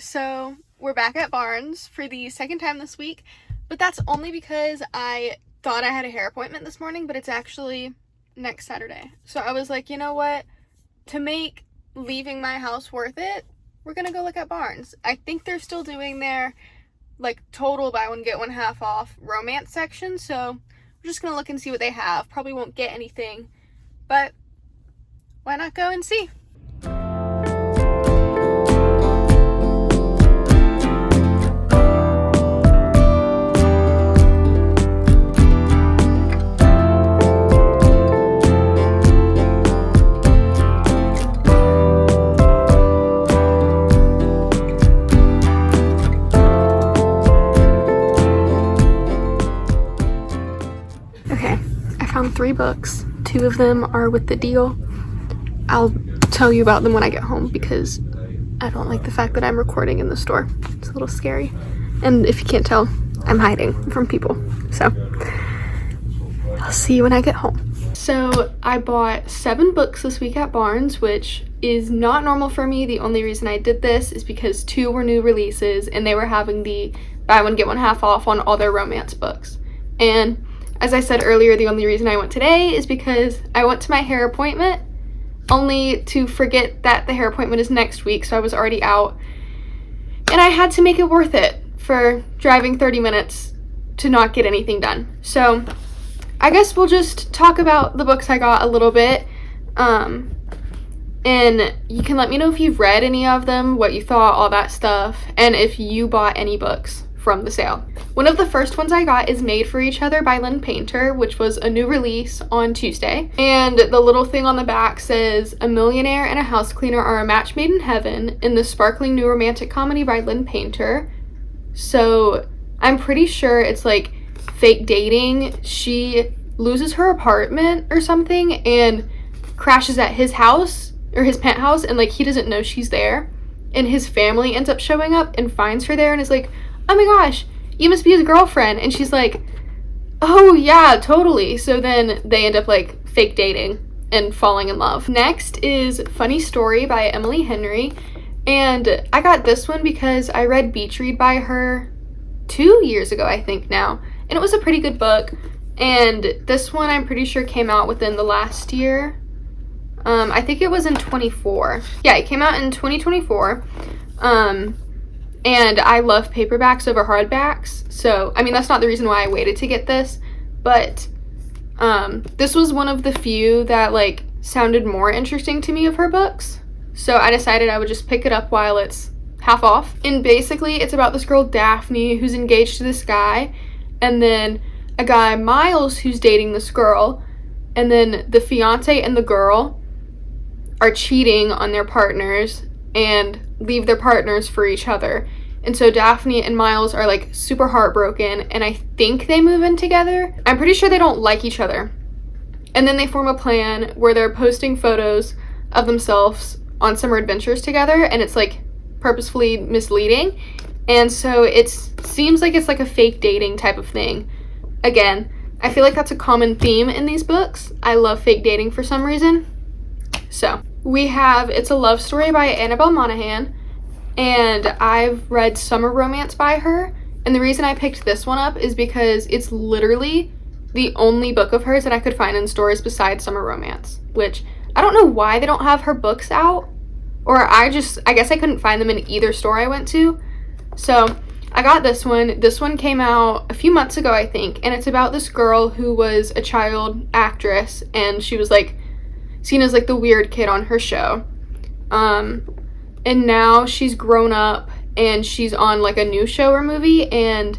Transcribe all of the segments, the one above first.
So we're back at Barnes for the second time this week, but that's only because I thought I had a hair appointment this morning, but it's actually next Saturday. So I was like, you know what? To make leaving my house worth it, we're gonna go look at Barnes. I think they're still doing their total buy one get one half off romance section, so we're just gonna look and see what they have. Probably won't get anything, but why not go and see? Okay, I found 3 books. 2 of them are with the deal. I'll tell you about them when I get home because I don't like the fact that I'm recording in the store. It's a little scary. And if you can't tell, I'm hiding from people. So I'll see you when I get home. So I bought 7 books this week at Barnes, which is not normal for me. The only reason I did this is because 2 were new releases and they were having the buy one get one half off on all their romance books. And as I said earlier, the only reason I went today is because I went to my hair appointment only to forget that the hair appointment is next week, so I was already out. And I had to make it worth it for driving 30 minutes to not get anything done. So I guess we'll just talk about the books I got a little bit. And you can let me know if you've read any of them, what you thought, all that stuff, and if you bought any books from the sale. One of the first ones I got is Made for Each Other by Lynn Painter, which was a new release on Tuesday. And the little thing on the back says, "A millionaire and a house cleaner are a match made in heaven in this sparkling new romantic comedy by Lynn Painter." So I'm pretty sure it's like fake dating. She loses her apartment or something and crashes at his house or his penthouse, and he doesn't know she's there. And his family ends up showing up and finds her there and is like, "Oh my gosh, you must be his girlfriend." And she's like, "Oh yeah, totally." So then they end up fake dating and falling in love. Next is Funny Story by Emily Henry. And I got this one because I read Beach Read by her 2 years ago, I think now. And it was a pretty good book. And this one I'm pretty sure came out within the last year. I think it was in 24. Yeah, it came out in 2024. And I love paperbacks over hardbacks, so, I mean, that's not the reason why I waited to get this, but, this was one of the few that, sounded more interesting to me of her books, so I decided I would just pick it up while it's half off. And basically, it's about this girl, Daphne, who's engaged to this guy, and then a guy, Miles, who's dating this girl, and then the fiance and the girl are cheating on their partners, and leave their partners for each other. And so Daphne and Miles are super heartbroken, and I think they move in together. I'm pretty sure they don't like each other. And then they form a plan where they're posting photos of themselves on summer adventures together, and it's purposefully misleading. And so it seems like it's a fake dating type of thing. Again, I feel like that's a common theme in these books. I love fake dating for some reason. So we have It's a Love Story by Annabelle Monaghan, and I've read Summer Romance by her, and the reason I picked this one up is because it's literally the only book of hers that I could find in stores besides Summer Romance, which I don't know why they don't have her books out, or I guess I couldn't find them in either store I went to. So I got this one. This one came out a few months ago, I think, and it's about this girl who was a child actress, and she was seen as the weird kid on her show. And now she's grown up and she's on a new show or movie, and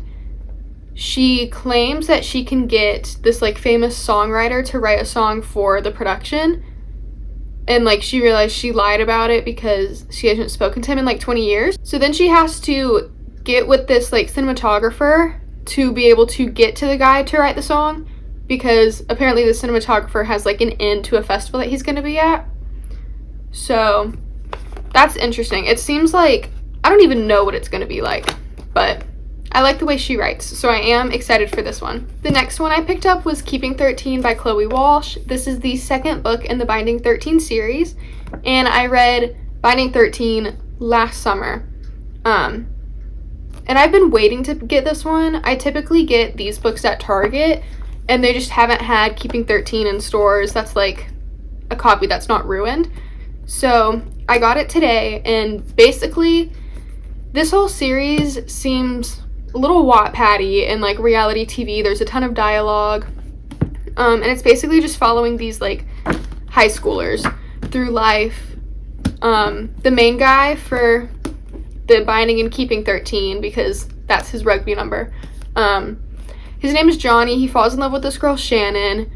she claims that she can get this famous songwriter to write a song for the production. And she realized she lied about it because she hasn't spoken to him in 20 years. So then she has to get with this cinematographer to be able to get to the guy to write the song, because apparently the cinematographer has an in to a festival that he's going to be at. So that's interesting. It seems I don't even know what it's going to be but I like the way she writes, so I am excited for this one. The next one I picked up was Keeping 13 by Chloe Walsh. This is the second book in the Binding 13 series, and I read Binding 13 last summer. And I've been waiting to get this one. I typically get these books at Target, and they just haven't had Keeping 13 in stores. That's like a copy that's not ruined. So I got it today, and basically this whole series seems a little Wattpad-y and like reality TV. There's a ton of dialogue, and it's basically just following these like high schoolers through life. The main guy for the Binding and Keeping 13, because that's his rugby number, his name is Johnny. He falls in love with this girl Shannon.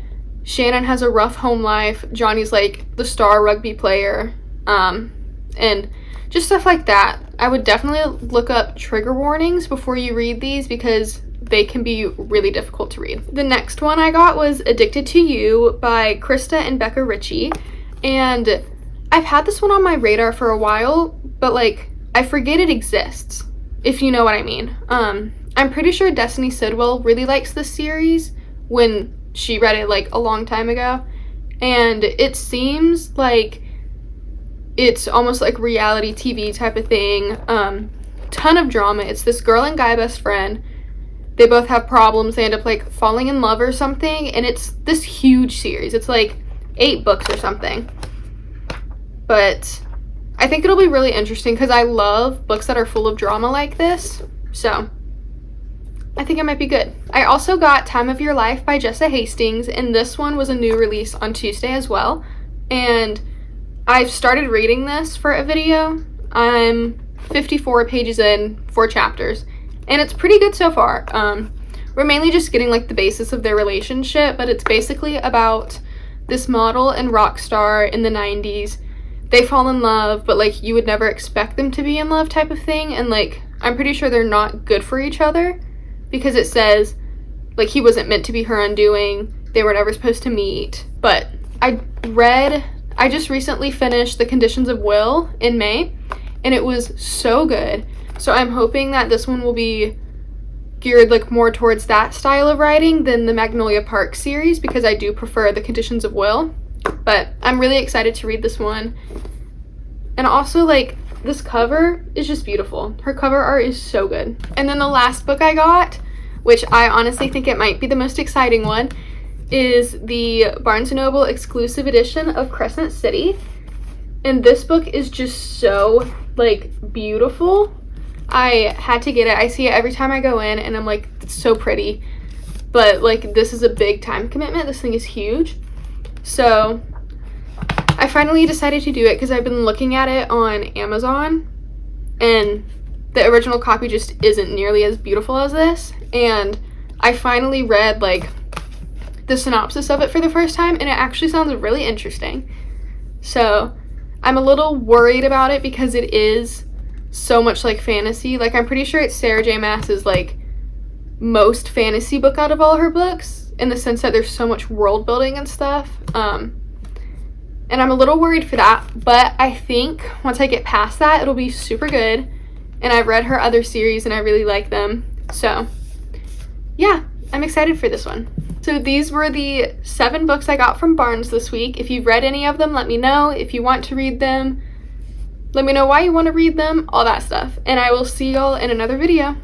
Shannon has a rough home life. Johnny's like the star rugby player, and just stuff like that. I would definitely look up trigger warnings before you read these, because they can be really difficult to read. The next one I got was Addicted to You by Krista and Becca Ritchie, and I've had this one on my radar for a while, but like I forget it exists, if you know what I mean. I'm pretty sure Destiny Sidwell really likes this series when she read it like a long time ago, and it seems like it's almost like reality TV type of thing. Ton of drama. It's this girl and guy best friend. They both have problems. They end up like falling in love or something, and it's this huge series. It's like 8 books or something. But I think it'll be really interesting because I love books that are full of drama like this. So I think it might be good. I also got Time of Your Life by Jessa Hastings, and this one was a new release on Tuesday as well. And I've started reading this for a video. I'm 54 pages in, 4 chapters, and it's pretty good so far. We're mainly just getting like the basis of their relationship, but it's basically about this model and rock star in the 90s. They fall in love, but like you would never expect them to be in love type of thing, and like I'm pretty sure they're not good for each other, because it says like he wasn't meant to be her undoing, they were never supposed to meet. But I just recently finished The Conditions of Will in May, and it was so good. So I'm hoping that this one will be geared like more towards that style of writing than the Magnolia Park series, because I do prefer The Conditions of Will. But I'm really excited to read this one. And also, like, this cover is just beautiful. Her cover art is so good. And then the last book I got, which I honestly think it might be the most exciting one, is the Barnes & Noble exclusive edition of Crescent City. And this book is just so, like, beautiful. I had to get it. I see it every time I go in, and I'm like, it's so pretty. But, like, this is a big time commitment. This thing is huge. So I finally decided to do it because I've been looking at it on Amazon, and the original copy just isn't nearly as beautiful as this. And I finally read like the synopsis of it for the first time, and it actually sounds really interesting. So I'm a little worried about it because it is so much like fantasy. Like, I'm pretty sure it's Sarah J Maas's like most fantasy book out of all her books, in the sense that there's so much world building and stuff. And I'm a little worried for that, but I think once I get past that, it'll be super good. And I've read her other series and I really like them. So yeah, I'm excited for this one. So these were the 7 books I got from Barnes this week. If you've read any of them, let me know. If you want to read them, let me know why you want to read them, all that stuff. And I will see y'all in another video.